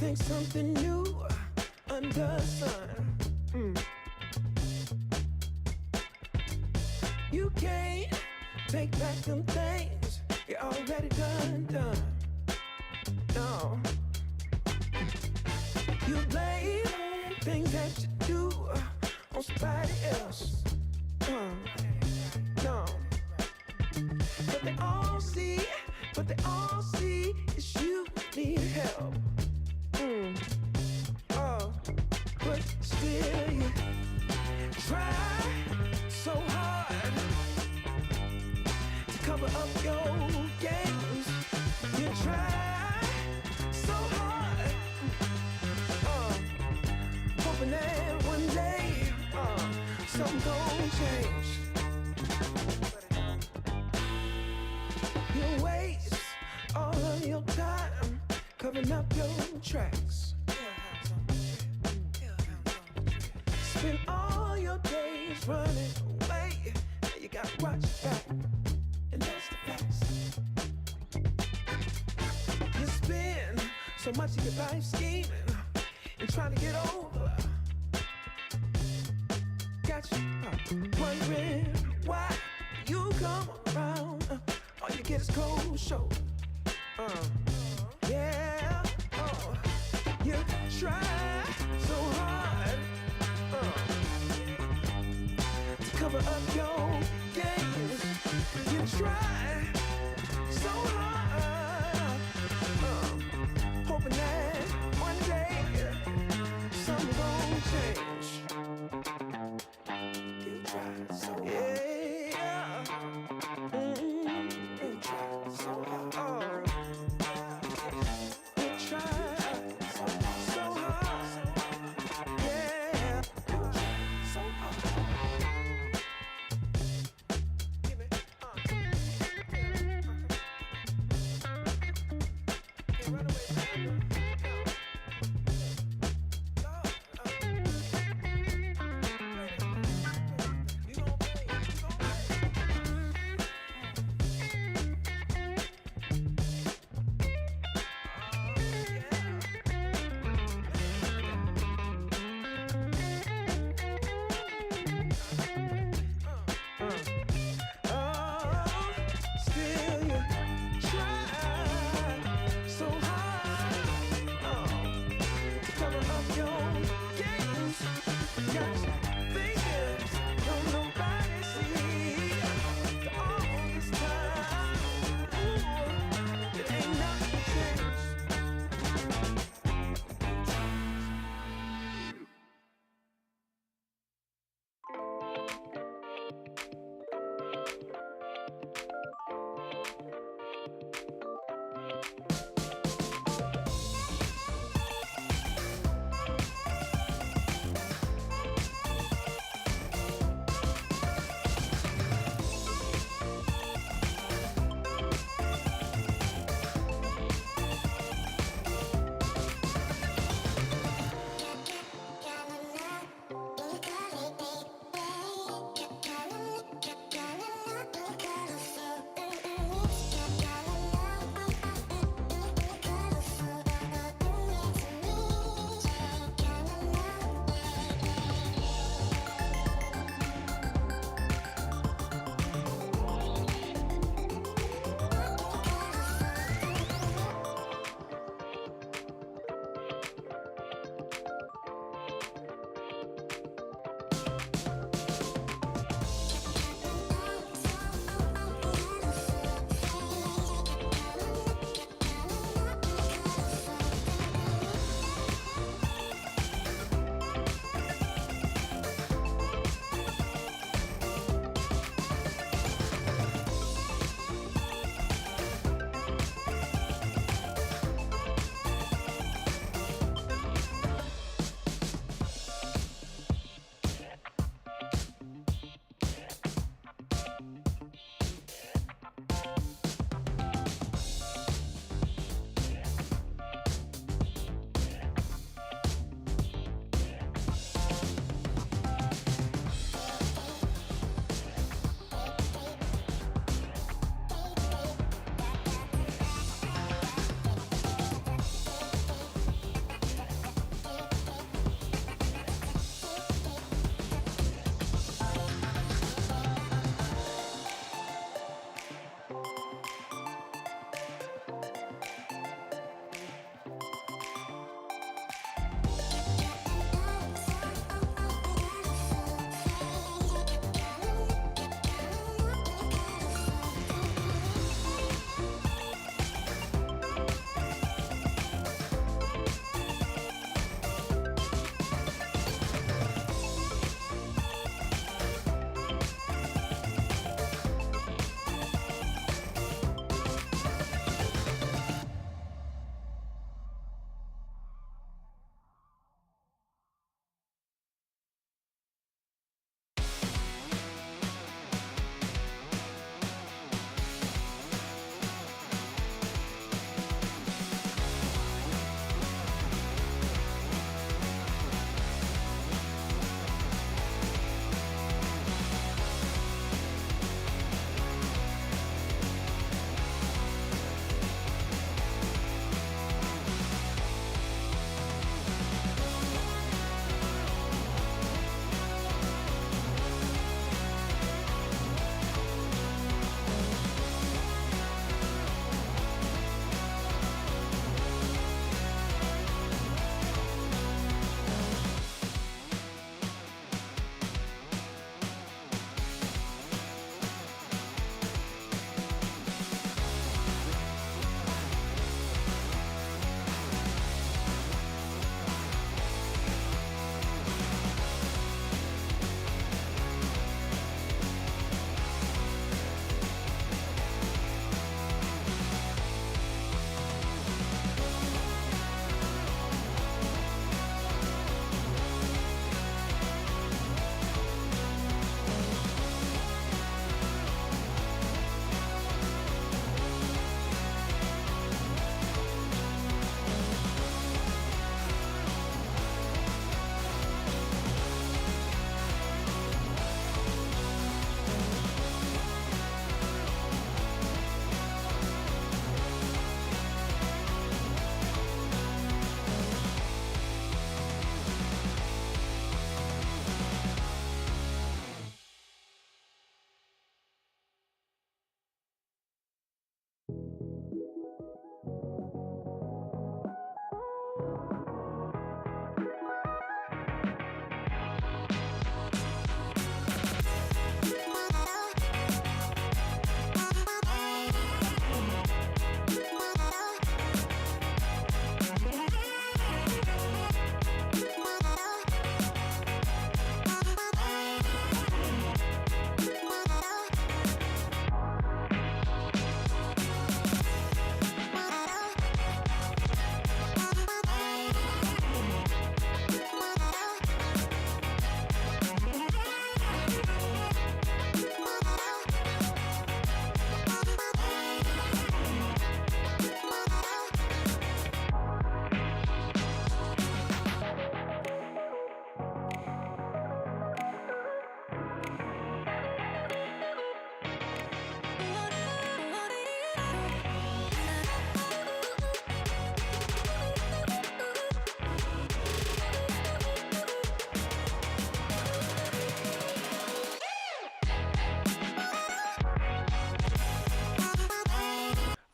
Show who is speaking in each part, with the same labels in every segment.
Speaker 1: think something new under the sun. You can't take back them things you already done. No. You blame things that you do on somebody else. No. But they all see is you need help. Oh, but still you try so hard to cover up your games. You try so hard, hoping that one day something gon' change. You waste all of your time covering up your tracks. Spend all your days running away. You gotta watch your back, and that's the facts. You spend so much of your life scheming and trying to get over. Got you wondering why you come around. All you get is cold shoulder. Yeah. You try so hard to cover up your games. You try so hard, hoping that one day something gon' change. You try so hard. Yeah. You try so hard. You try so hard. Yeah. You try so hard. Give me, Can't run away from me.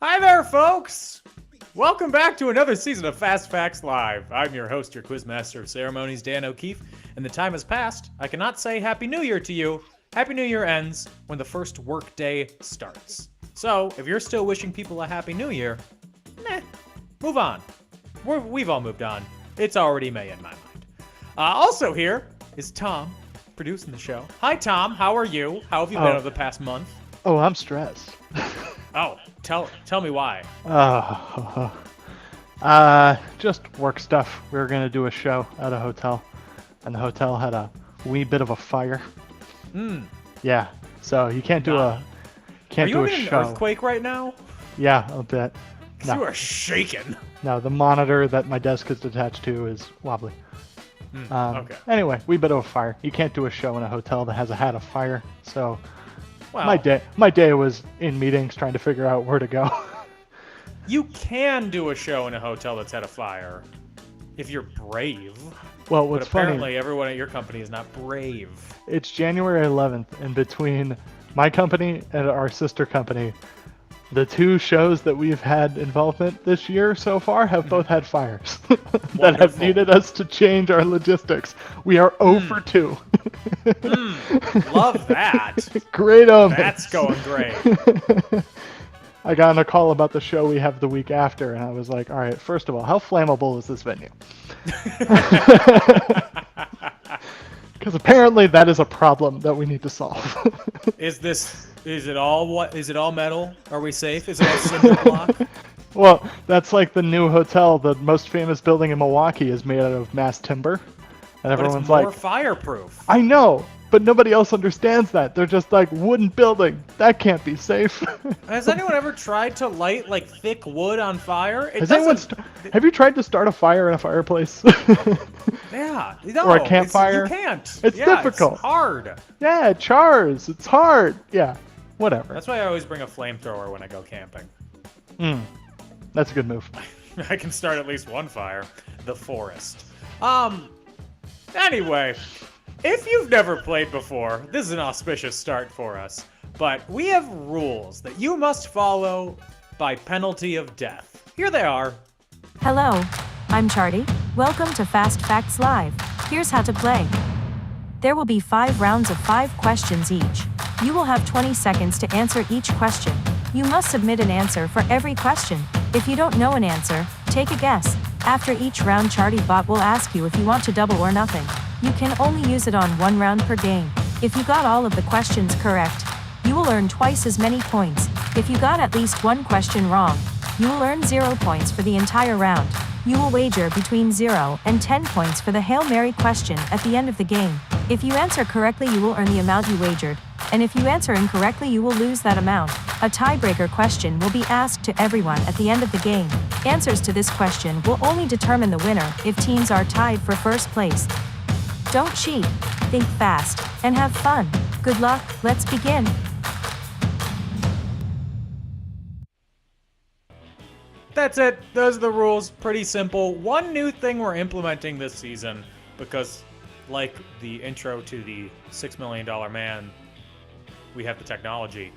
Speaker 2: Hi there, folks! Welcome back to another season of Fast Facts Live. I'm your host, your Quizmaster of Ceremonies, Dan O'Keefe, and the time has passed. I cannot say Happy New Year to you. Happy New Year ends when the first work day starts. So, if you're still wishing people a Happy New Year, move on. We've all moved on. It's already May in my mind. Also here is Tom, producing the show. Hi, Tom. How are you? How have you been over the past month?
Speaker 3: Oh, I'm stressed.
Speaker 2: Oh, tell me why.
Speaker 3: Just work stuff. We were gonna do a show at a hotel, and the hotel had a wee bit of a fire. Yeah, so you can't do a
Speaker 2: Are you
Speaker 3: do a
Speaker 2: having
Speaker 3: show.
Speaker 2: an earthquake right now?
Speaker 3: Yeah, a bit.
Speaker 2: 'Cause
Speaker 3: No.
Speaker 2: you are shaking.
Speaker 3: No, the monitor that my desk is attached to is wobbly.
Speaker 2: Okay.
Speaker 3: Anyway, wee bit of a fire. You can't do a show in a hotel that has had a fire. So
Speaker 2: Well,
Speaker 3: my day was in meetings trying to figure out where to go.
Speaker 2: you can do a show in a hotel that's had a fire if you're brave.
Speaker 3: Well,
Speaker 2: But
Speaker 3: what's funny?
Speaker 2: apparently everyone at your company is not brave.
Speaker 3: It's January 11th, and between my company and our sister company, the two shows that we've had involvement this year so far have both had fires that have
Speaker 2: Wonderful.
Speaker 3: needed us to change our logistics. We are 0 for 2.
Speaker 2: Love that.
Speaker 3: Great omens.
Speaker 2: That's going great.
Speaker 3: I got on a call about the show we have the week after, and I was like, all right, first of all, how flammable is this venue? Because apparently that is a problem that we need to solve.
Speaker 2: Is it all metal? Are we safe? Is it all cinder block?
Speaker 3: Well, that's like the new hotel. The most famous building in Milwaukee is made out of mass timber. And
Speaker 2: But
Speaker 3: everyone's
Speaker 2: it's more
Speaker 3: like,
Speaker 2: fireproof.
Speaker 3: I know, but nobody else understands that. They're just like, wooden building. That can't be safe.
Speaker 2: Has anyone ever tried to light like thick wood on fire? It
Speaker 3: Has anyone have you tried to start a fire in a fireplace?
Speaker 2: Yeah. No,
Speaker 3: Or a campfire?
Speaker 2: You can't.
Speaker 3: It's
Speaker 2: Yeah,
Speaker 3: difficult.
Speaker 2: It's hard.
Speaker 3: Yeah, it chars. It's hard. Yeah, whatever.
Speaker 2: That's why I always bring a flamethrower when I go camping.
Speaker 3: That's a good move.
Speaker 2: I can start at least one fire. The forest. Anyway, if you've never played before, this is an auspicious start for us. But we have rules that you must follow by penalty of death. Here they are.
Speaker 4: Hello, I'm Charty. Welcome to Fast Facts Live. Here's how to play. There will be 5 rounds of 5 questions each. You will have 20 seconds to answer each question. You must submit an answer for every question. If you don't know an answer, take a guess. After each round, Charty Bot will ask you if you want to double or nothing. You can only use it on 1 round per game. If you got all of the questions correct, you will earn twice as many points. If you got at least 1 question wrong, you will earn 0 points for the entire round. You will wager between 0 and 10 points for the Hail Mary question at the end of the game. If you answer correctly, you will earn the amount you wagered. And if you answer incorrectly, you will lose that amount. A tiebreaker question will be asked to everyone at the end of the game. Answers to this question will only determine the winner if teams are tied for first place. Don't cheat, think fast, and have fun. Good luck, let's begin.
Speaker 2: That's it. Those are the rules. Pretty simple. One new thing we're implementing this season, because like the intro to the $6 Million Man, we have the technology,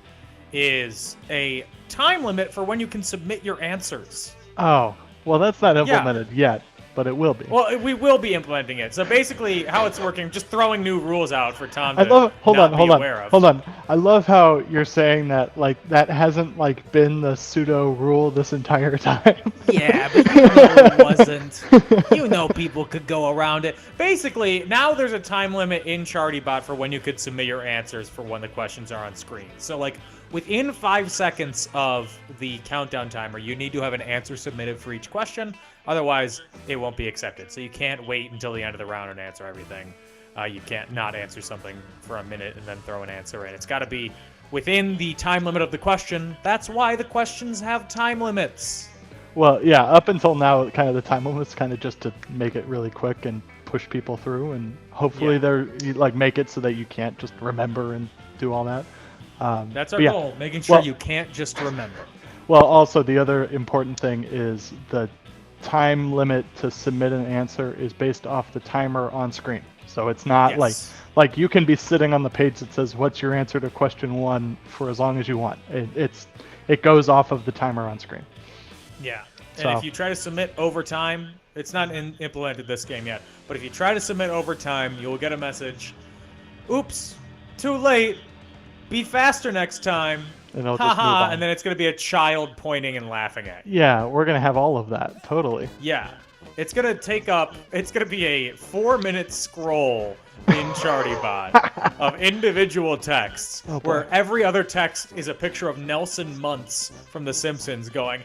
Speaker 2: is a time limit for when you can submit your answers.
Speaker 3: Oh, well, that's not implemented yet, but it will be.
Speaker 2: Well, we will be implementing it. So basically, how it's working, just throwing new rules out for Tom to
Speaker 3: Hold
Speaker 2: not be aware of.
Speaker 3: on. I love how you're saying that, like, that hasn't, like, been the pseudo rule this entire time.
Speaker 2: Yeah, but you know it wasn't. You know people could go around it. Basically, now there's a time limit in ChartyBot for when you could submit your answers for when the questions are on screen. So, like, within 5 seconds of the countdown timer, you need to have an answer submitted for each question. Otherwise, it won't be accepted. So you can't wait until the end of the round and answer everything. You can't not answer something for a minute and then throw an answer in. It's got to be within the time limit of the question. That's why the questions have time limits.
Speaker 3: Well, yeah, up until now, kind of the time limit's kind of just to make it really quick and push people through, and hopefully you like make it so that you can't just remember and do all that.
Speaker 2: That's our goal, making sure you can't just remember.
Speaker 3: Well, also the other important thing is the time limit to submit an answer is based off the timer on screen. So it's not like you can be sitting on the page that says what's your answer to question 1 for as long as you want. it goes off of the timer on screen.
Speaker 2: Yeah. And
Speaker 3: So-
Speaker 2: if you try to submit overtime, it's not implemented this game yet, but if you try to submit overtime, you'll get a message. Oops, too late. Be faster next time.
Speaker 3: And it'll just move
Speaker 2: Haha,
Speaker 3: on.
Speaker 2: and then it's going to be a child pointing and laughing at you.
Speaker 3: Yeah, we're gonna have all of that totally.
Speaker 2: Yeah. It's going to be a 4-minute scroll in ChartyBot of individual texts
Speaker 3: Oh, boy.
Speaker 2: where every other text is a picture of Nelson Muntz from The Simpsons going,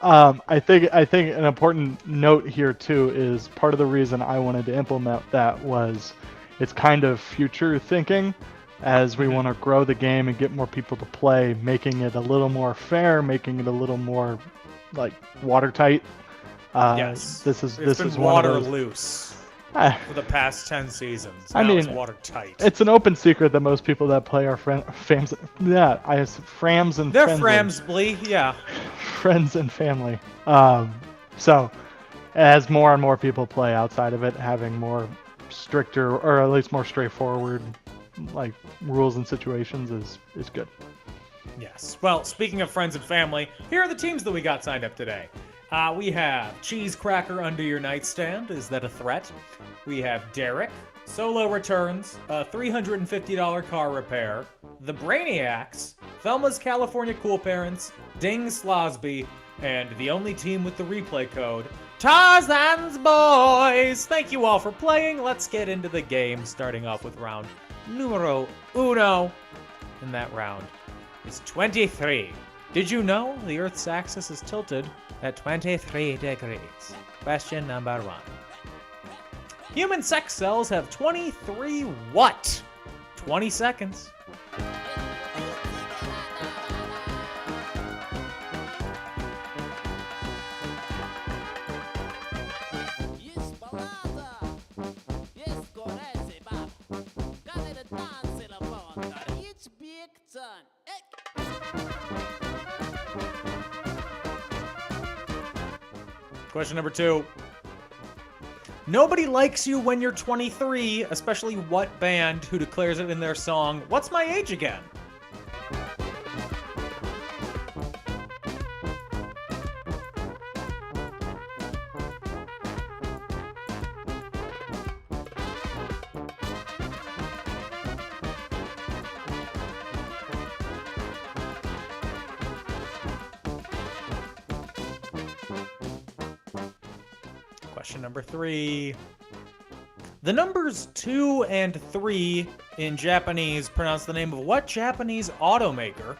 Speaker 3: I think an important note here too is part of the reason I wanted to implement that was it's kind of future thinking as we want to grow the game and get more people to play, making it a little more fair, making it a little more like watertight.
Speaker 2: yes.
Speaker 3: This is
Speaker 2: It's been
Speaker 3: one of
Speaker 2: water
Speaker 3: those-
Speaker 2: loose
Speaker 3: Ah,
Speaker 2: for the past 10 seasons.
Speaker 3: I
Speaker 2: Now it's
Speaker 3: mean,
Speaker 2: watertight.
Speaker 3: it's an open secret that most people that play are frams. Yeah, frams and
Speaker 2: They're
Speaker 3: friends
Speaker 2: Framsbly, yeah.
Speaker 3: friends and family. So as more and more people play outside of it, having more stricter or at least more straightforward like rules and situations is good.
Speaker 2: Yes. Well, speaking of friends and family, here are the teams that we got signed up today. We have Cheese Cracker Under Your Nightstand. Is that a threat? We have Derek, Solo Returns, a $350 car repair, The Brainiacs, Thelma's California Cool Parents, Ding Slosby, and the only team with the replay code, Tarzan's Boys. Thank you all for playing. Let's get into the game, starting off with round numero uno. And that round is 23. Did you know the Earth's axis is tilted at 23 degrees? Question number 1. Human sex cells have 23 what? 20 seconds.
Speaker 5: Yes, balada. Yes, correce, bab. Gane de danse la banda. It's big time.
Speaker 2: Question number 2. Nobody likes you when you're 23, especially what band who declares it in their song, What's My Age Again? Question number 3. The numbers 2 and 3 in Japanese pronounce the name of what Japanese automaker,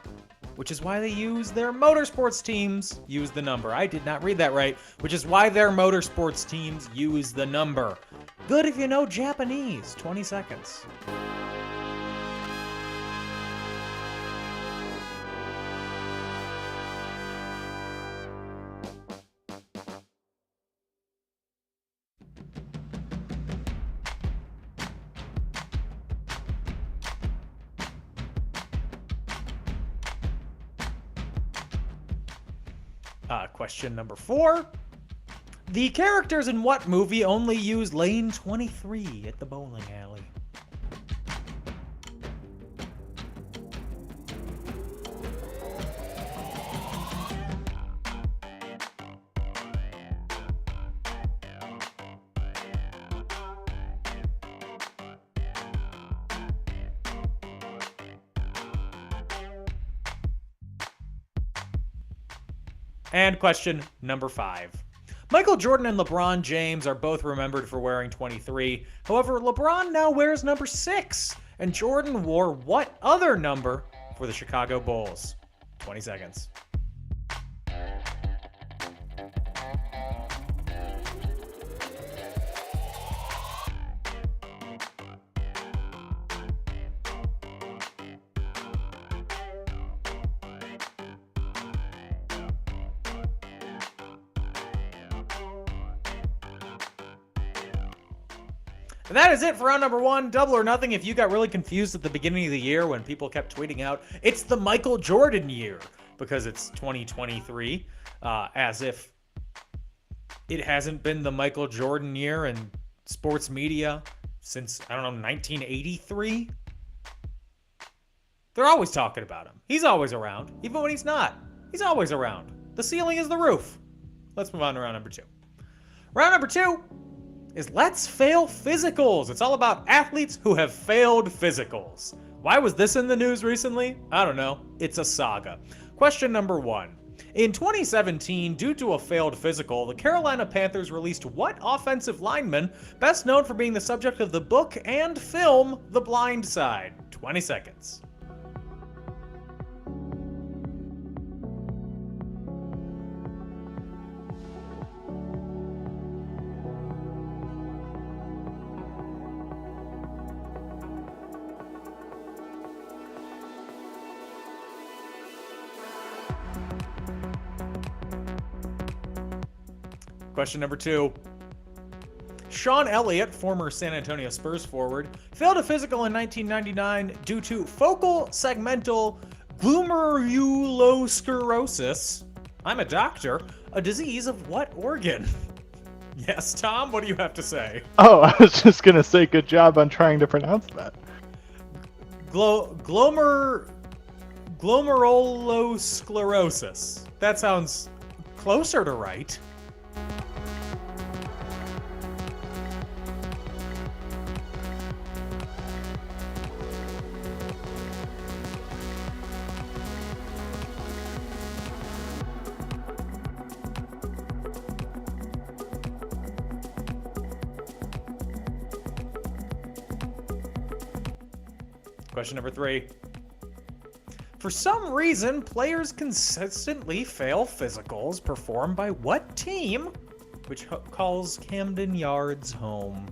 Speaker 2: which is why they use their motorsports teams use the number. I did not read that right, which is why their motorsports teams use the number. Good if you know Japanese. 20 seconds. Question number 4. The characters in what movie only use lane 23 at the bowling alley? And question number 5. Michael Jordan and LeBron James are both remembered for wearing 23. However, LeBron now wears number 6, and Jordan wore what other number for the Chicago Bulls? 20 seconds. And that is it for round number 1, Double or Nothing. If you got really confused at the beginning of the year when people kept tweeting out, it's the Michael Jordan year, because it's 2023, as if it hasn't been the Michael Jordan year in sports media since, I don't know, 1983? They're always talking about him. He's always around. Even when he's not, he's always around. The ceiling is the roof. Let's move on to round number 2. Round number 2 is Let's Fail Physicals. It's all about athletes who have failed physicals. Why was this in the news recently? I don't know. It's a saga. Question number 1. In 2017, due to a failed physical, the Carolina Panthers released what offensive lineman, best known for being the subject of the book and film The Blind Side? 20 seconds. Question number 2. Sean Elliott, former San Antonio Spurs forward, failed a physical in 1999 due to focal segmental glomerulosclerosis. I'm a doctor. A disease of what organ? Yes, Tom, what do you have to say?
Speaker 3: Oh, I was just going to say good job on trying to pronounce that.
Speaker 2: Glomerulosclerosis. That sounds closer to right. Question number 3. For some reason, players consistently fail physicals performed by what team, which calls Camden Yards home?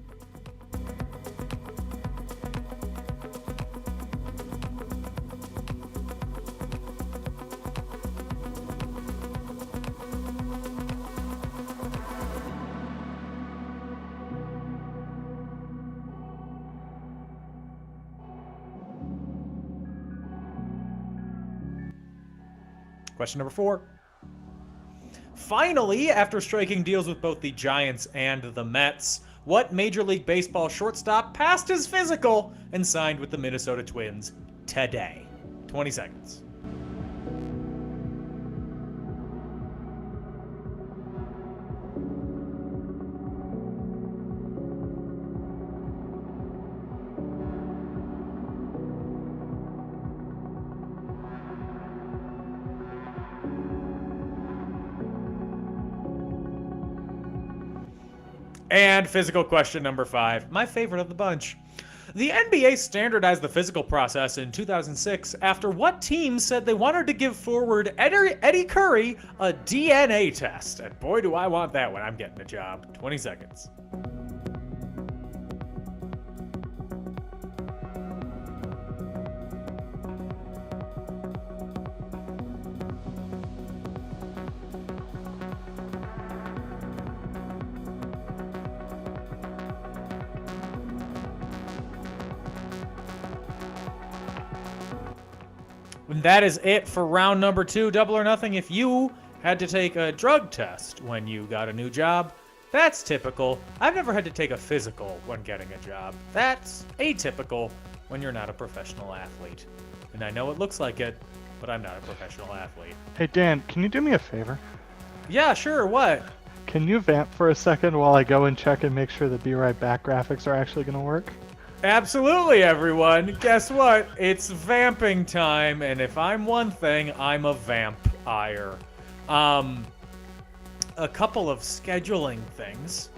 Speaker 2: Question number 4. Finally, after striking deals with both the Giants and the Mets, what Major League Baseball shortstop passed his physical and signed with the Minnesota Twins today? 20 seconds. And physical question number 5, my favorite of the bunch. The NBA standardized the physical process in 2006 after what team said they wanted to give forward Eddie Curry a DNA test? And boy, do I want that when I'm getting a job. 20 seconds. And that is it for round number 2, Double or Nothing. If you had to take a drug test when you got a new job, that's typical. I've never had to take a physical when getting a job. That's atypical when you're not a professional athlete. And I know it looks like it, but I'm not a professional athlete.
Speaker 3: Hey, Dan, can you do me a favor?
Speaker 2: Yeah, sure, what?
Speaker 3: Can you vamp for a second while I go and check and make sure the Be Right Back graphics are actually going to work?
Speaker 2: Absolutely, everyone. Guess what? It's vamping time, and if I'm one thing, I'm a vampire. A couple of scheduling things.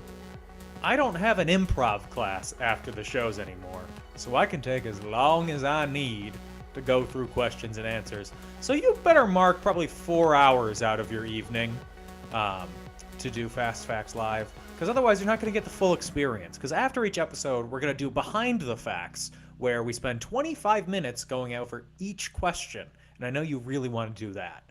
Speaker 2: I don't have an improv class after the shows anymore, so I can take as long as I need to go through questions and answers. So you better mark probably 4 hours out of your evening to do Fast Facts Live. Because otherwise you're not going to get the full experience. Because after each episode, we're going to do Behind the Facts, where we spend 25 minutes going over each question. And I know you really want to do that.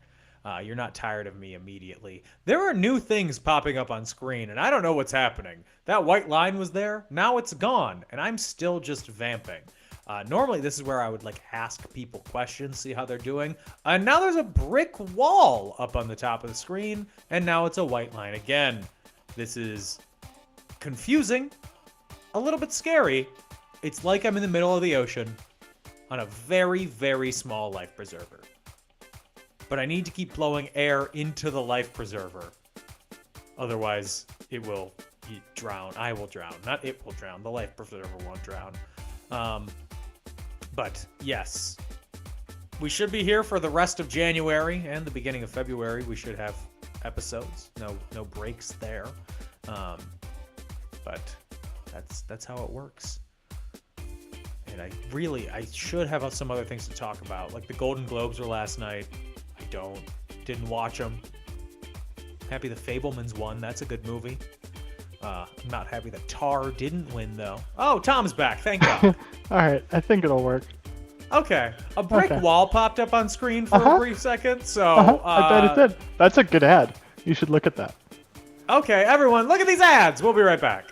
Speaker 2: You're not tired of me immediately. There are new things popping up on screen, and I don't know what's happening. That white line was there, now it's gone, and I'm still just vamping. Normally this is where I would ask people questions, see how they're doing. And now there's a brick wall up on the top of the screen, and now it's a white line again. This is confusing, a little bit scary. It's like I'm in the middle of the ocean. on a very, very small life preserver. But I need to keep blowing air into the life preserver. Otherwise, it will drown. I will drown. Not it will drown. The life preserver won't drown. But yes, we should be here for the rest of January and the beginning of February. We should have episodes. No breaks there. But that's how it works. And I should have some other things to talk about. Like the Golden Globes were last night. I didn't watch them. Happy the Fabelmans won. That's a good movie. I'm not happy that Tar didn't win though. Oh, Tom's back. Thank God.
Speaker 3: All right, I think it'll work.
Speaker 2: Okay. A brick
Speaker 3: Okay.
Speaker 2: wall popped up on screen for a brief second. So
Speaker 3: I bet it did. That's a good ad. You should look at that.
Speaker 2: Okay, everyone, look at these ads. We'll be right back.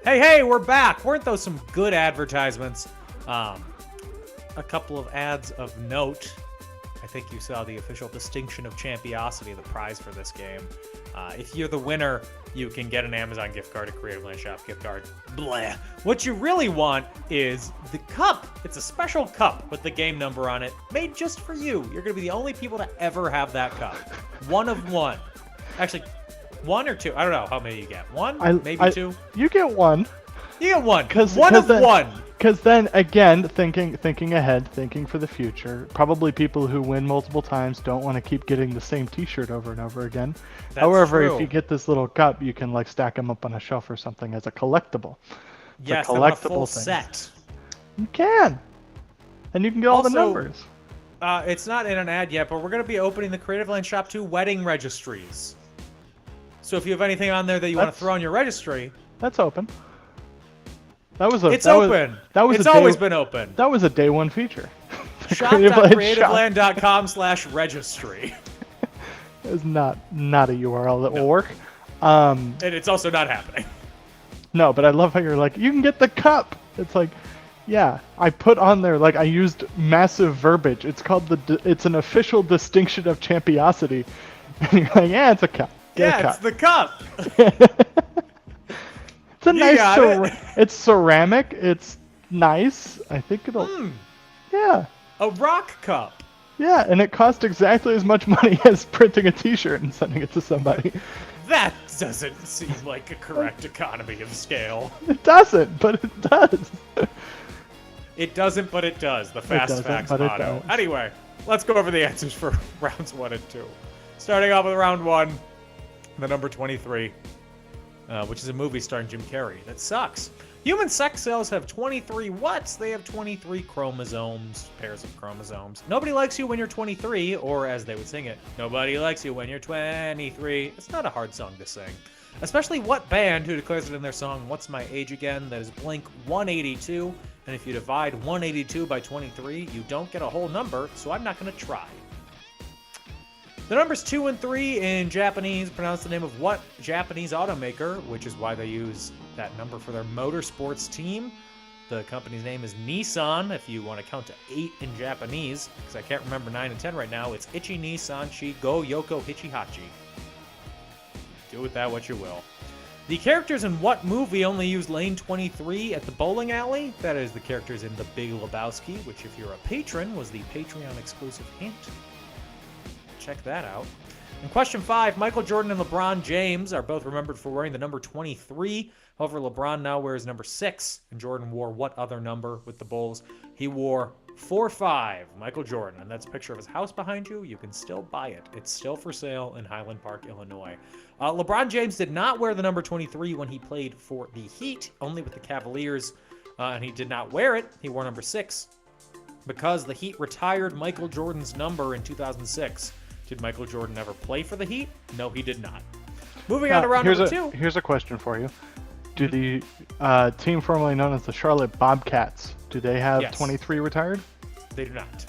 Speaker 2: Hey, we're back. Weren't those some good advertisements? A couple of ads of note. I think you saw the official distinction of champiosity, the prize for this game. If you're the winner, you can get an Amazon gift card, a Creative Land Shop gift card. Blah. What you really want is the cup. It's a special cup with the game number on it, made just for you. You're going to be the only people to ever have that cup. One of one. Actually, one or two. I don't know how many you get. One? Maybe two?
Speaker 3: You get one.
Speaker 2: You get one.
Speaker 3: One. Because then again, thinking ahead, thinking for the future. Probably people who win multiple times don't want to keep getting the same T-shirt over and over again.
Speaker 2: That's
Speaker 3: However,
Speaker 2: true.
Speaker 3: if you get this little cup, you can like stack them up on a shelf or something as a collectible. It's
Speaker 2: Yes,
Speaker 3: a
Speaker 2: I want a
Speaker 3: collectible
Speaker 2: full
Speaker 3: thing.
Speaker 2: set.
Speaker 3: You can, and you can get all the
Speaker 2: Also,
Speaker 3: numbers.
Speaker 2: It's not in an ad yet, but we're going to be opening the Creative Land Shop 2 wedding registries. So if you have anything on there that you want to
Speaker 3: That's-
Speaker 2: throw on your registry,
Speaker 3: That's open. That was a.
Speaker 2: it's
Speaker 3: that
Speaker 2: open.
Speaker 3: Was, that was
Speaker 2: It's
Speaker 3: a day,
Speaker 2: always been open.
Speaker 3: That was a day one feature. The Creative Land Shop
Speaker 2: Shop.creativeland.com/registry.
Speaker 3: is not a URL that will work.
Speaker 2: And it's also not happening.
Speaker 3: No, but I love how you're like, you can get the cup. It's like, yeah, I put on there, like I used massive verbiage. It's called it's an official distinction of champiosity. And you're like, yeah, it's a cup. Get a
Speaker 2: Yeah, it's
Speaker 3: cup.
Speaker 2: the cup.
Speaker 3: It's a nice,
Speaker 2: got it.
Speaker 3: it's ceramic. It's nice. I think it'll, yeah.
Speaker 2: A rock cup.
Speaker 3: Yeah, and it cost exactly as much money as printing a T-shirt and sending it to somebody.
Speaker 2: That doesn't seem like a correct economy of scale.
Speaker 3: It doesn't, but it does.
Speaker 2: It doesn't, but it does. The fast
Speaker 3: doesn't,
Speaker 2: facts
Speaker 3: but it
Speaker 2: motto.
Speaker 3: does.
Speaker 2: Anyway, let's go over the answers for rounds 1 and 2. Starting off with round 1, the number 23, which is a movie starring Jim Carrey. That sucks. Human sex cells have 23 what? They have 23 chromosomes, pairs of chromosomes. Nobody likes you when you're 23, or as they would sing it, nobody likes you when you're 23. It's not a hard song to sing. Especially what band who declares it in their song What's My Age Again? That is Blink 182. And if you divide 182 by 23, you don't get a whole number, so I'm not going to try. The numbers 2 and 3 in Japanese pronounce the name of what Japanese automaker, which is why they use that number for their motorsports team. The company's name is Nissan, if you want to count to 8 in Japanese, because I can't remember 9 and 10 right now. It's Ichi Nissan Shi Go Yoko Hichihachi. Do with that what you will. The characters in what movie only used lane 23 at the bowling alley? That is the characters in The Big Lebowski, which if you're a patron was the Patreon exclusive hint. Check that out. In question 5, Michael Jordan and LeBron James are both remembered for wearing the number 23. However, LeBron now wears number 6, and Jordan wore what other number with the Bulls? He wore 4-5, Michael Jordan, and that's a picture of his house behind you. You can still buy it. It's still for sale in Highland Park, Illinois. LeBron James did not wear the number 23 when he played for the Heat, only with the Cavaliers, and he did not wear it. He wore number 6 because the Heat retired Michael Jordan's number in 2006. Did Michael Jordan ever play for the Heat? No, he did not. Moving on to round number 2.
Speaker 3: Here's a question for you. Do the team formerly known as the Charlotte Bobcats, do they have
Speaker 2: Yes.
Speaker 3: 23 retired?
Speaker 2: They do not.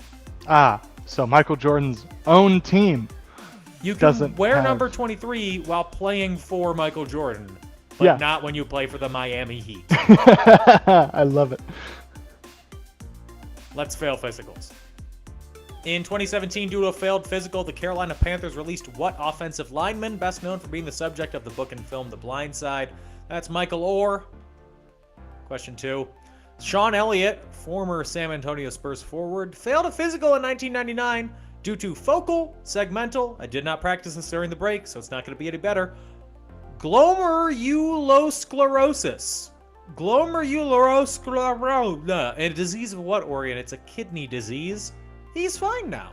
Speaker 3: So Michael Jordan's own team
Speaker 2: You can
Speaker 3: doesn't
Speaker 2: wear
Speaker 3: have-
Speaker 2: number 23 while playing for Michael Jordan, but not when you play for the Miami Heat.
Speaker 3: I love it.
Speaker 2: Let's fail physicals. In 2017, due to a failed physical, the Carolina Panthers released what offensive lineman, best known for being the subject of the book and film The Blind Side? That's Michael Orr. Question 2. Sean Elliott, former San Antonio Spurs forward, failed a physical in 1999 due to focal, segmental, I did not practice this during the break, so it's not going to be any better, glomerulosclerosis. Glomerulosclerosis. A disease of what organ? It's a kidney disease. He's fine now.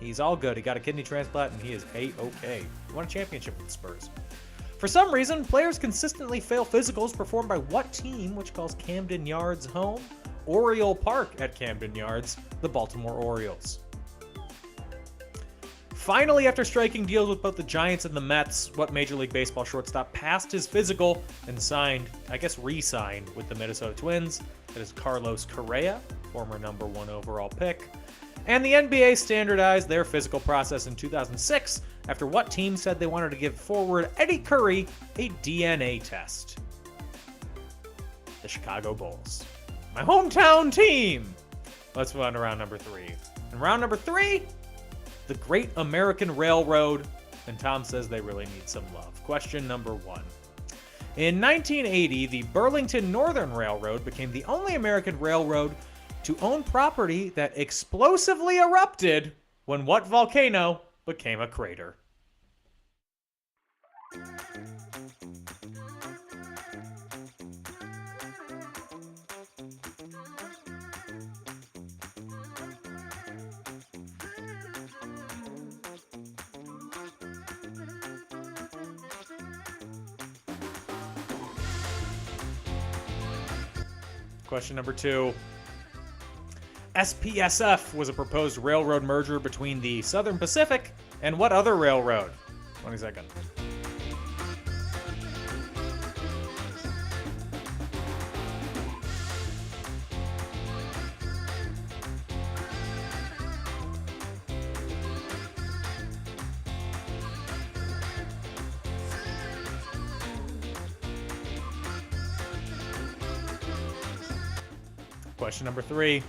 Speaker 2: He's all good. He got a kidney transplant and he is A-OK. He won a championship with the Spurs. For some reason, players consistently fail physicals performed by what team which calls Camden Yards home? Oriole Park at Camden Yards, the Baltimore Orioles. Finally, after striking deals with both the Giants and the Mets, what Major League Baseball shortstop passed his physical and signed, I guess re-signed, with the Minnesota Twins? That is Carlos Correa, former number 1 overall pick. And the NBA standardized their physical process in 2006 after what team said they wanted to give forward Eddie Curry a DNA test? The Chicago Bulls. My hometown team! Let's move on to round number 3. In round number 3, the Great American Railroad, and Tom says they really need some love. Question number 1. In 1980, the Burlington Northern Railroad became the only American railroad to own property that explosively erupted when what volcano became a crater? Question number 2. SPSF was a proposed railroad merger between the Southern Pacific and what other railroad? 20 seconds. Question number 3.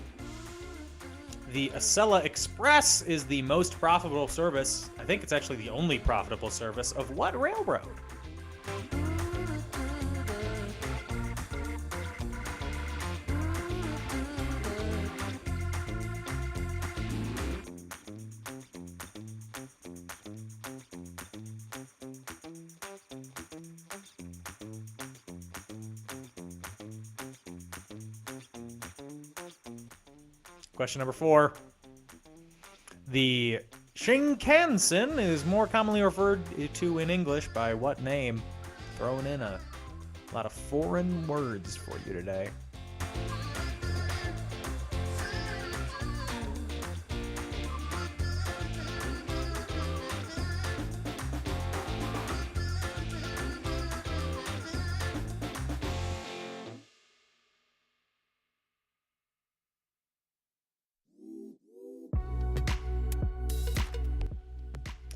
Speaker 2: The Acela Express is the most profitable service, I think it's actually the only profitable service, of what railroad? Question number 4. The Shinkansen is more commonly referred to in English by what name? Throwing in a lot of foreign words for you today.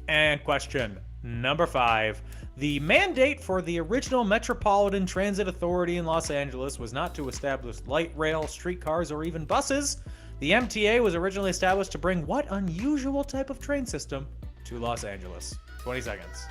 Speaker 2: And question number 5. The mandate for the original Metropolitan Transit Authority in Los Angeles was not to establish light rail, streetcars, or even buses. The MTA was originally established to bring what unusual type of train system to Los Angeles? 20 seconds.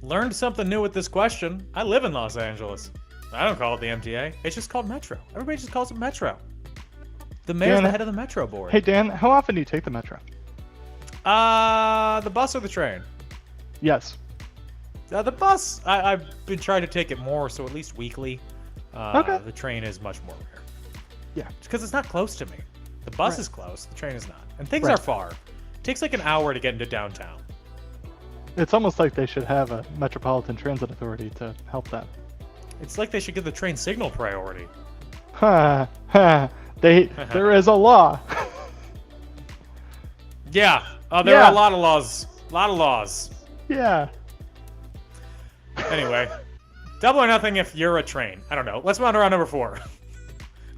Speaker 2: Learned something new with this question. I live in Los Angeles. I don't call it the MTA. It's just called Metro. Everybody just calls it Metro. The mayor's
Speaker 3: Dan,
Speaker 2: the head of the Metro board.
Speaker 3: Hey Dan, how often do you take the Metro?
Speaker 2: The bus or the train?
Speaker 3: Yes.
Speaker 2: The bus, I've been trying to take it more, so at least weekly.
Speaker 3: Okay.
Speaker 2: The train is much more rare.
Speaker 3: Yeah.
Speaker 2: It's because it's not close to me. The bus
Speaker 3: Right.
Speaker 2: is close, the train is not. And things
Speaker 3: Right.
Speaker 2: are far. It takes like an hour to get into downtown.
Speaker 3: It's almost like they should have a Metropolitan Transit Authority to help that.
Speaker 2: It's like they should give the train signal priority.
Speaker 3: Ha ha. There is a law.
Speaker 2: Yeah. There
Speaker 3: Yeah.
Speaker 2: are a lot of laws. A lot of laws.
Speaker 3: Yeah.
Speaker 2: Anyway, double or nothing if you're a train. I don't know. Let's move on to round number 4.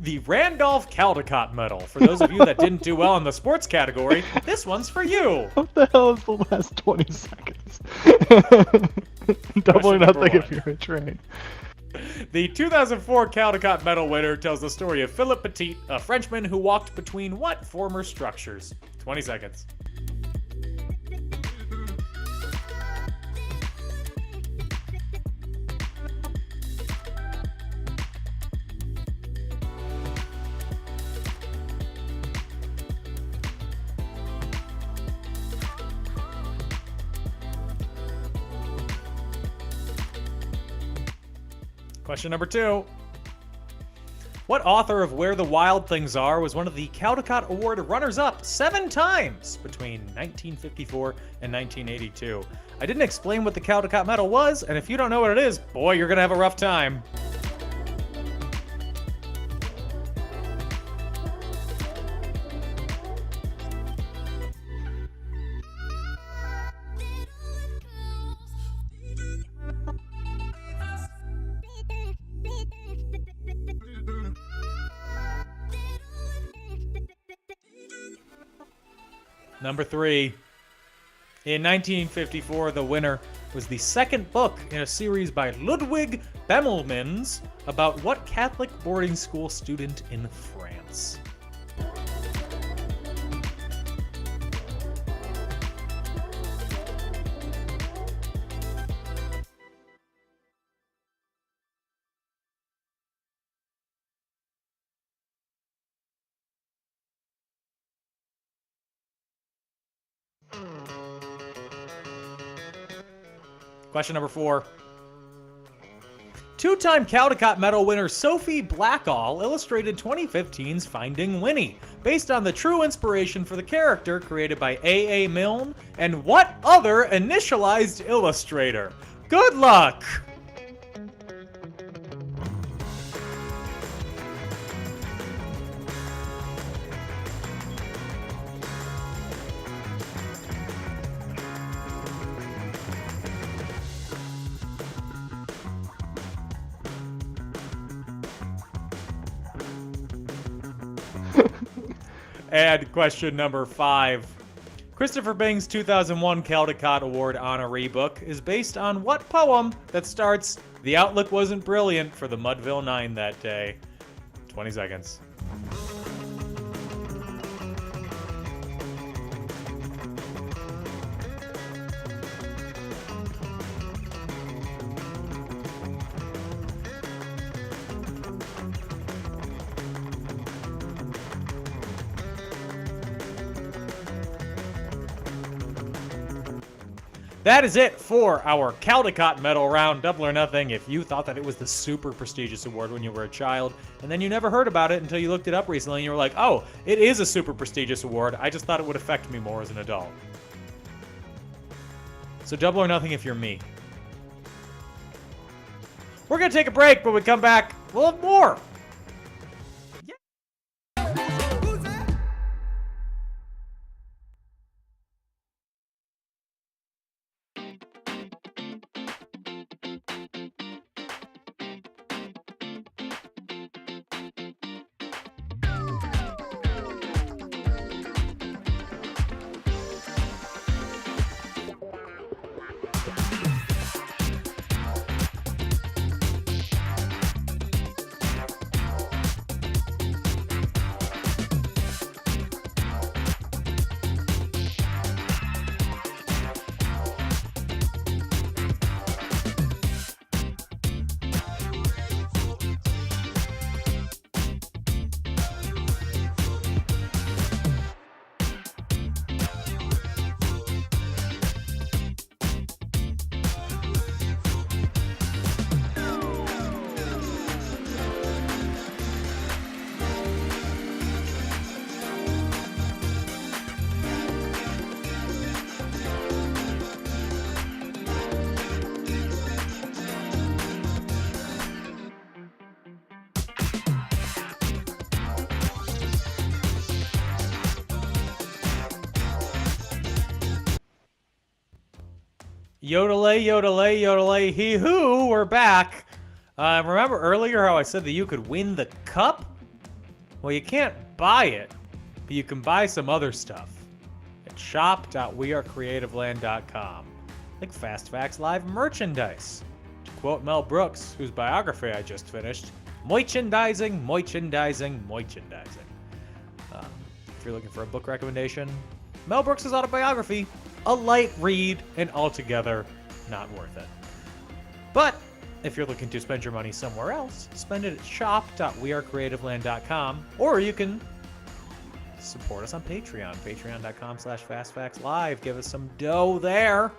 Speaker 2: The Randolph Caldecott Medal. For those of you that didn't do well in the sports category, this one's for you.
Speaker 3: What the hell is the last 20 seconds? Double or
Speaker 2: Question number
Speaker 3: nothing if
Speaker 2: 1.
Speaker 3: you're a train.
Speaker 2: The 2004 Caldecott Medal winner tells the story of Philippe Petit, a Frenchman who walked between what former structures? 20 seconds. Question number 2. What author of Where the Wild Things Are was one of the Caldecott Award runners-up 7 times between 1954 and 1982? I didn't explain what the Caldecott Medal was, and if you don't know what it is, boy, you're gonna have a rough time. Number 3. In 1954, the winner was the second book in a series by Ludwig Bemelmans about what Catholic boarding school student in France? Question number 4. Two-time Caldecott Medal winner Sophie Blackall illustrated 2015's Finding Winnie, based on the true inspiration for the character created by A.A. Milne and what other initialized illustrator? Good luck! And question number 5. Christopher Bing's 2001 Caldecott Award honoree book is based on what poem that starts, "The outlook wasn't brilliant for the Mudville 9 that day"? 20 seconds. That is it for our Caldecott Medal round, double or nothing. If you thought that it was the super prestigious award when you were a child, and then you never heard about it until you looked it up recently, and you were like, oh, it is a super prestigious award. I just thought it would affect me more as an adult. So double or nothing if you're me. We're going to take a break. When we come back, we'll have more. Yodelay, yodelay, yodelay, hee hoo, we're back. Remember earlier how I said that you could win the cup? Well, you can't buy it, but you can buy some other stuff at shop.wearecreativeland.com, like Fast Facts Live merchandise. To quote Mel Brooks, whose biography I just finished, merchandising, merchandising, merchandising. If you're looking for a book recommendation, Mel Brooks' autobiography, a light read and altogether not worth it. But if you're looking to spend your money somewhere else, spend it at shop.wearecreativeland.com, or you can support us on Patreon, patreon.com/fastfactslive. Give us some dough there.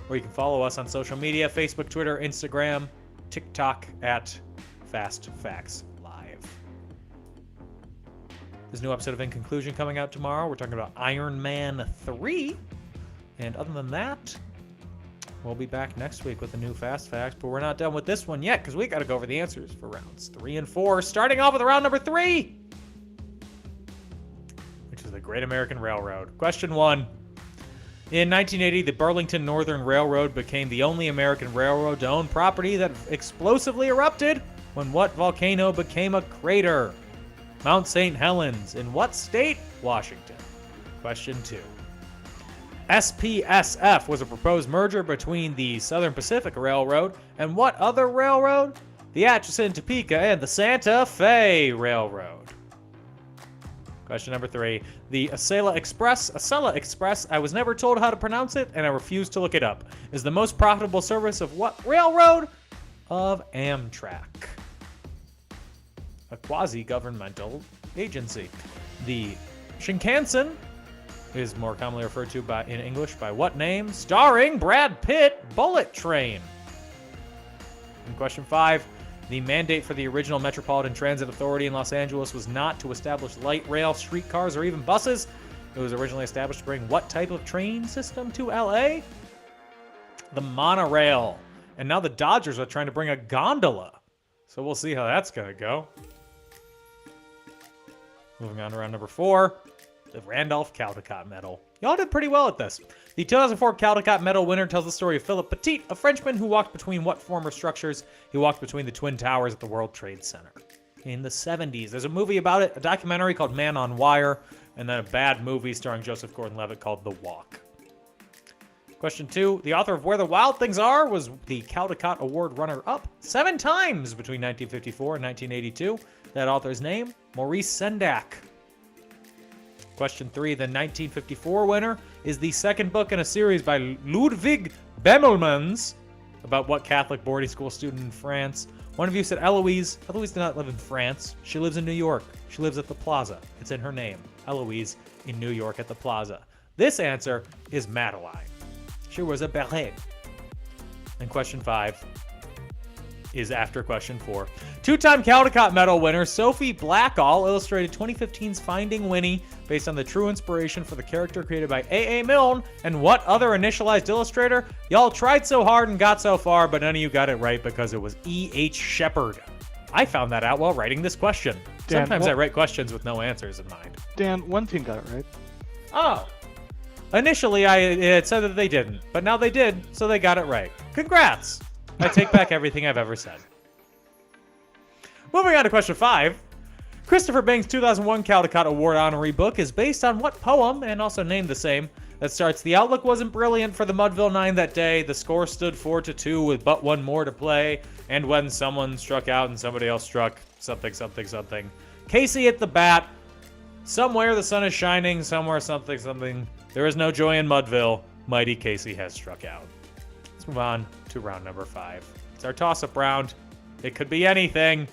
Speaker 2: Or you can follow us on social media, Facebook, Twitter, Instagram, TikTok at Fast Facts Live. There's a new episode of In Conclusion coming out tomorrow. We're talking about Iron Man 3. And other than that, we'll be back next week with a new Fast Facts, but we're not done with this one yet because we got to go over the answers for rounds 3 and 4, starting off with round number 3, which is the Great American Railroad. Question 1. In 1980, the Burlington Northern Railroad became the only American railroad to own property that explosively erupted when what volcano became a crater? Mount St. Helens. In what state? Washington. Question 2. SPSF was a proposed merger between the Southern Pacific Railroad and what other railroad? The Atchison, Topeka, and the Santa Fe Railroad. Question number 3. The Acela Express, I was never told how to pronounce it, and I refuse to look it up, is the most profitable service of what railroad? Of Amtrak. A quasi-governmental agency. The Shinkansen is more commonly referred to in English by what name? Starring Brad Pitt, Bullet Train. And question 5. The mandate for the original Metropolitan Transit Authority in Los Angeles was not to establish light rail, streetcars, or even buses. It was originally established to bring what type of train system to LA? The monorail. And now the Dodgers are trying to bring a gondola. So we'll see how that's going to go. Moving on to round number 4. The Randolph Caldecott Medal. Y'all did pretty well at this. The 2004 Caldecott Medal winner tells the story of Philip Petit, a Frenchman who walked between what former structures? He walked between the Twin Towers at the World Trade Center. In the 70s, there's a movie about it, a documentary called Man on Wire, and then a bad movie starring Joseph Gordon-Levitt called The Walk. Question 2. The author of Where the Wild Things Are was the Caldecott Award runner-up 7 times between 1954 and 1982. That author's name? Maurice Sendak. Question 3. The 1954 winner is the second book in a series by Ludwig Bemelmans about what Catholic boarding school student in France? One of you said Eloise. Eloise did not live in France. She lives in New York. She lives at the Plaza. It's in her name. Eloise in New York at the Plaza. This answer is Madeline. She was a beret. And question 5 is after question 4. 2-time Caldecott Medal winner Sophie Blackall illustrated 2015's Finding Winnie based on the true inspiration for the character created by A.A. Milne and what other initialized illustrator? Y'all tried so hard and got so far, but none of you got it right because it was E.H. Shepard. I found that out while writing this question.
Speaker 3: Dan,
Speaker 2: Sometimes I write questions with no answers in mind.
Speaker 3: Dan, one team got it right.
Speaker 2: Oh. Initially, I had said that they didn't, but now they did, so they got it right. Congrats! I take back everything I've ever said. Moving on to question 5. Christopher Bang's 2001 Caldecott Award honorary book is based on what poem, and also named the same, that starts, "The outlook wasn't brilliant for the Mudville 9 that day. The score stood 4-2 with but one more to play. And when someone struck out and somebody else struck something, something, something. Casey at the bat. Somewhere the sun is shining, somewhere something, something. There is no joy in Mudville. Mighty Casey has struck out." Let's move on to round number 5. It's our toss-up round. It could be anything,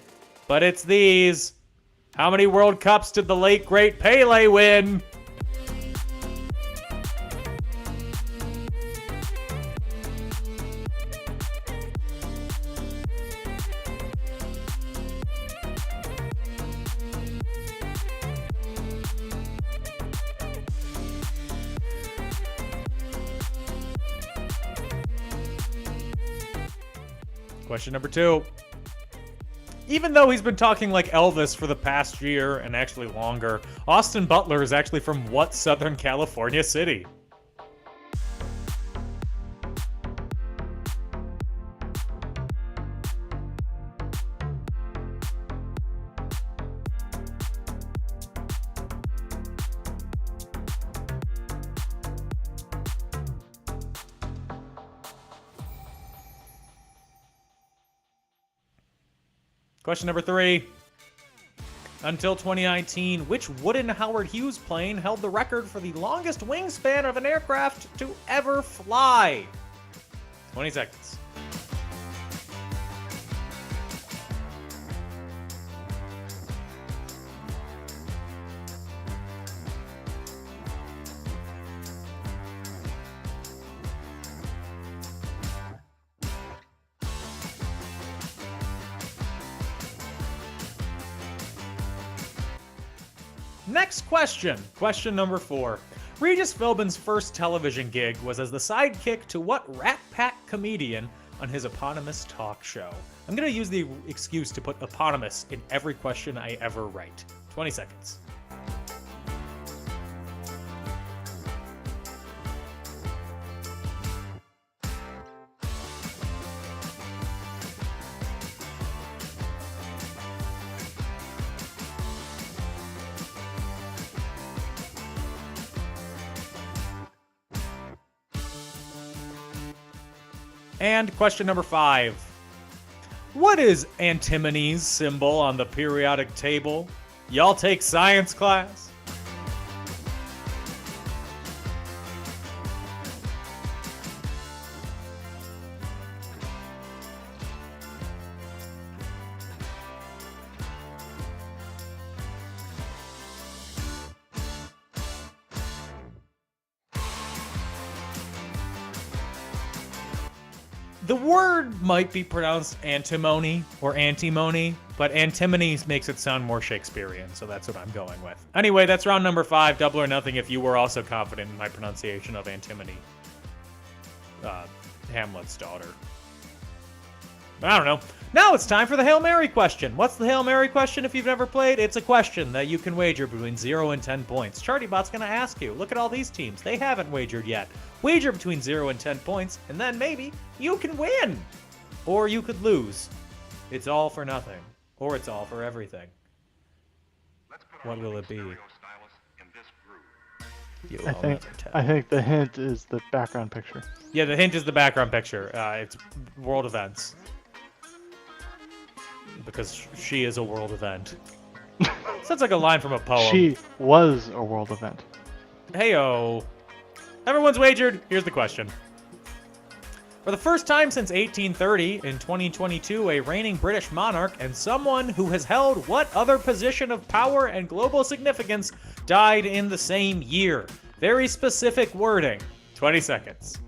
Speaker 2: but it's these. How many World Cups did the late, great Pele win? Question number 2. Even though he's been talking like Elvis for the past year, and actually longer, Austin Butler is actually from what Southern California city? Question number 3. Until 2019, which wooden Howard Hughes plane held the record for the longest wingspan of an aircraft to ever fly? 20 seconds. Next question. Question number 4. Regis Philbin's first television gig was as the sidekick to what Rat Pack comedian on his eponymous talk show? I'm going to use the excuse to put eponymous in every question I ever write. 20 seconds. And question number 5. What is antimoney's symbol on the periodic table? Y'all take science class? The word might be pronounced antimony or antimony, but antimony makes it sound more Shakespearean, so that's what I'm going with. Anyway, that's round number 5, double or nothing if you were also confident in my pronunciation of antimony. Hamlet's daughter. I don't know. Now it's time for the Hail Mary question. What's the Hail Mary question if you've never played? It's a question that you can wager between 0 and 10 points. ChartyBot's going to ask you, look at all these teams. They haven't wagered yet. Wager between 0 and 10 points, and then maybe you can win. Or you could lose. It's all for nothing. Or it's all for everything. What will it be? You will never tell.
Speaker 3: I think the hint is the background picture.
Speaker 2: Yeah, the hint is the background picture. It's world events. Because she is a world event. Sounds like a line from a poem.
Speaker 3: She was a world event.
Speaker 2: Heyo. Everyone's wagered. Here's the question. For the first time since 1830, in 2022, a reigning British monarch and someone who has held what other position of power and global significance died in the same year? Very specific wording. 20 seconds.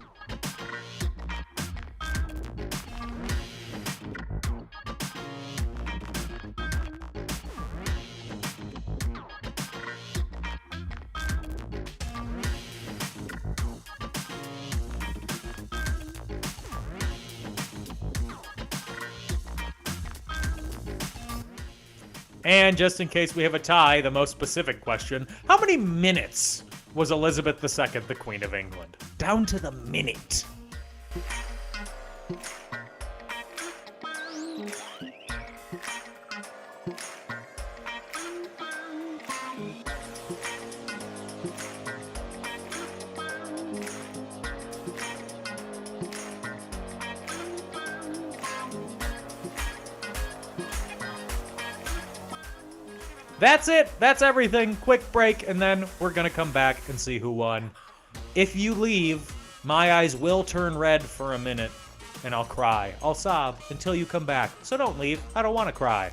Speaker 2: And just in case we have a tie, the most specific question, how many minutes was Elizabeth II the Queen of England? Down to the minute. That's it. That's everything. Quick break, and then we're going to come back and see who won. If you leave, my eyes will turn red for a minute, and I'll cry. I'll sob until you come back. So don't leave. I don't want to cry.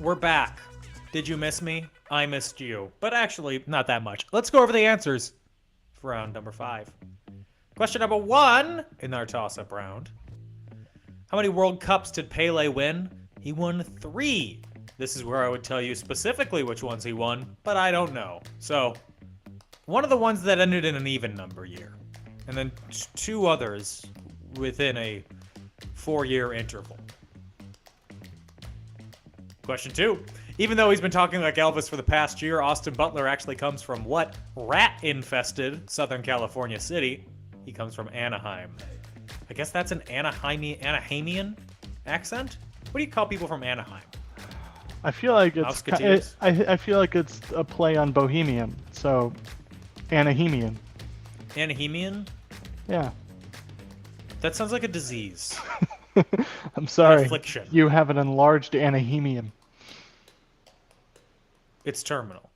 Speaker 2: we're back. Did you miss me? I missed you. But actually, not that much. Let's go over the answers for round number 5. Question number 1 in our toss-up round. How many World Cups did Pele win? He won 3. This is where I would tell you specifically which ones he won, but I don't know. So, one of the ones that ended in an even number year. And then 2 others within a 4-year interval. Question 2. Even though he's been talking like Elvis for the past year, Austin Butler actually comes from what rat-infested Southern California city? He comes from Anaheim. I guess that's an Anahamian accent? What do you call people from Anaheim?
Speaker 3: I feel like it's
Speaker 2: Musketeers?
Speaker 3: I feel like it's a play on Bohemian, so Anahemian.
Speaker 2: Anahemian?
Speaker 3: Yeah.
Speaker 2: That sounds like a disease.
Speaker 3: I'm sorry.
Speaker 2: affliction.
Speaker 3: You have an enlarged Anahemian.
Speaker 2: It's terminal.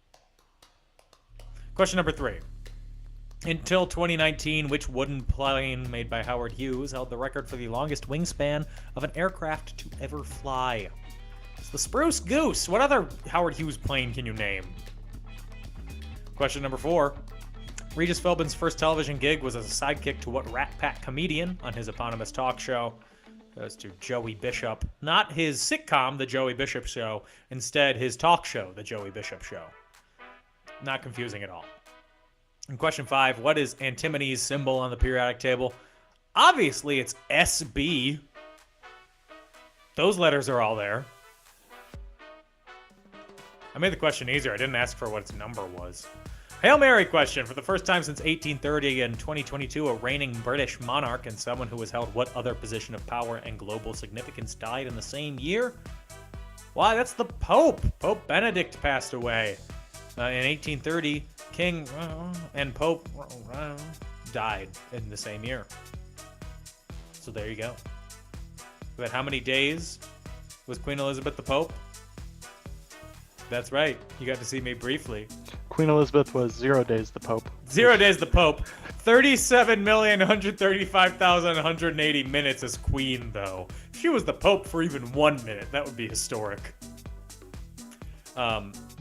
Speaker 2: Question number 3. Until 2019, which wooden plane made by Howard Hughes held the record for the longest wingspan of an aircraft to ever fly? It's the Spruce Goose. What other Howard Hughes plane can you name? Question number 4. Regis Philbin's first television gig was as a sidekick to what Rat Pack comedian on his eponymous talk show? Goes to Joey Bishop. Not his sitcom, The Joey Bishop Show. Instead, his talk show, The Joey Bishop Show. Not confusing at all. And question 5, what is antimone's symbol on the periodic table? Obviously, it's SB. Those letters are all there. I made the question easier. I didn't ask for what its number was. Hail Mary question. For the first time since 1830 and 2022, a reigning British monarch and someone who has held what other position of power and global significance died in the same year? Why, that's the Pope. Pope Benedict passed away. In 1830, King and Pope died in the same year. So there you go. But how many days was Queen Elizabeth the Pope? That's right. You got to see me briefly.
Speaker 3: Queen Elizabeth was 0 days the Pope.
Speaker 2: 0 days the Pope. 37,135,180 minutes as Queen, though. If she was the Pope for even 1 minute, that would be historic.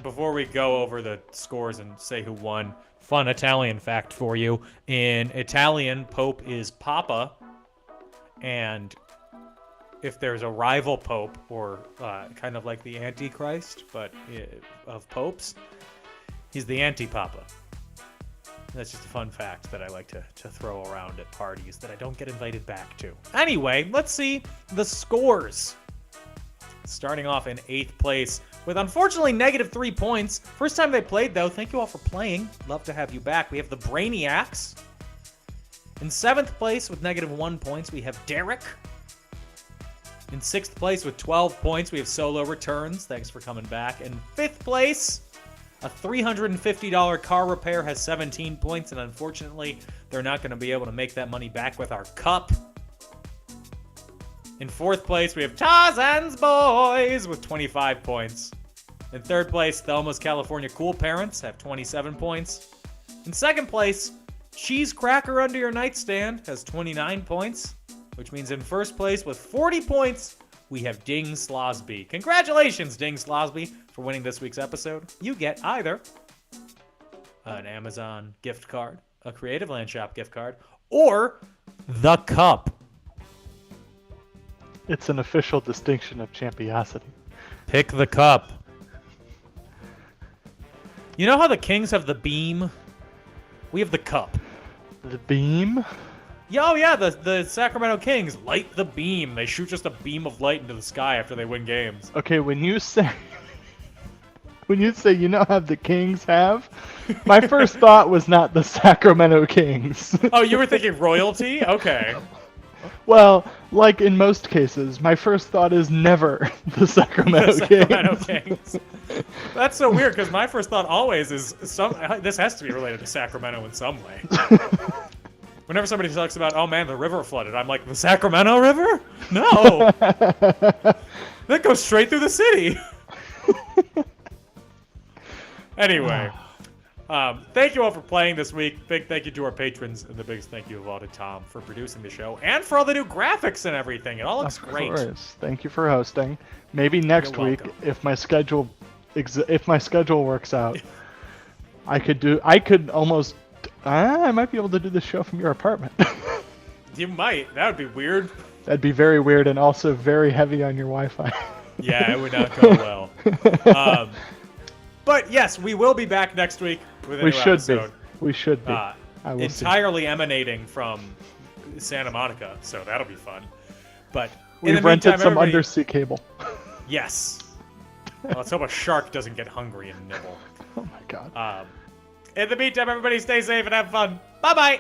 Speaker 2: Before we go over the scores and say who won, fun Italian fact for you. In Italian, Pope is Papa, and if there's a rival Pope, or kind of like the Antichrist, but of popes, he's the Antipapa. That's just a fun fact that I like to throw around at parties that I don't get invited back to. Anyway, let's see the scores. Starting off in 8th place with, unfortunately, -3 points. First time they played, though. Thank you all for playing. Love to have you back. We have the Brainiacs. In 7th place with -1 points, we have Derek. In 6th place with 12 points, we have Solo Returns. Thanks for coming back. In 5th place, a $350 car repair has 17 points, and unfortunately, they're not going to be able to make that money back with our cup. In 4th place, we have Tarzan's Boys with 25 points. In 3rd place, Thelma's California Cool Parents have 27 points. In 2nd place, Cheese Cracker Under Your Nightstand has 29 points, which means in 1st place with 40 points, we have Ding Slosby. Congratulations, Ding Slosby, for winning this week's episode. You get either an Amazon gift card, a Creative Land Shop gift card, or the cup.
Speaker 3: It's an official distinction of champiosity.
Speaker 2: Pick the cup. You know how the Kings have the beam? We have the cup.
Speaker 3: The beam?
Speaker 2: Oh yeah, the Sacramento Kings light the beam. They shoot just a beam of light into the sky after they win games.
Speaker 3: Okay, when you say you know how the Kings have, my first thought was not the Sacramento Kings.
Speaker 2: Oh, you were thinking royalty? Okay.
Speaker 3: Well, like in most cases, my first thought is never the Sacramento
Speaker 2: Sacramento
Speaker 3: Kings.
Speaker 2: Kings. That's so weird because my first thought always is this has to be related to Sacramento in some way. Whenever somebody talks about, oh man, the river flooded, I'm like, the Sacramento River? No. That goes straight through the city. Anyway, Thank you all for playing this week. Big thank you to our patrons, and the biggest thank you of all to Tom for producing the show and for all the new graphics and everything. It all looks great.
Speaker 3: Of course. Thank you for hosting. Maybe next
Speaker 2: You're
Speaker 3: week,
Speaker 2: welcome.
Speaker 3: if my schedule works out, I might be able to do the show from your apartment.
Speaker 2: You might. That would be weird.
Speaker 3: That'd be very weird and also very heavy on your Wi-Fi.
Speaker 2: Yeah, it would not go well. But yes, we will be back next week with a
Speaker 3: We
Speaker 2: new
Speaker 3: should
Speaker 2: episode.
Speaker 3: be. We should be.
Speaker 2: Uh,
Speaker 3: I will see.
Speaker 2: entirely emanating from Santa Monica, so that'll be fun. But in
Speaker 3: We've
Speaker 2: the
Speaker 3: rented
Speaker 2: meantime,
Speaker 3: some
Speaker 2: everybody-
Speaker 3: undersea cable.
Speaker 2: Yes. Well, let's hope a shark doesn't get hungry and nibble.
Speaker 3: Oh my god.
Speaker 2: In the meantime, everybody stay safe and have fun. Bye bye.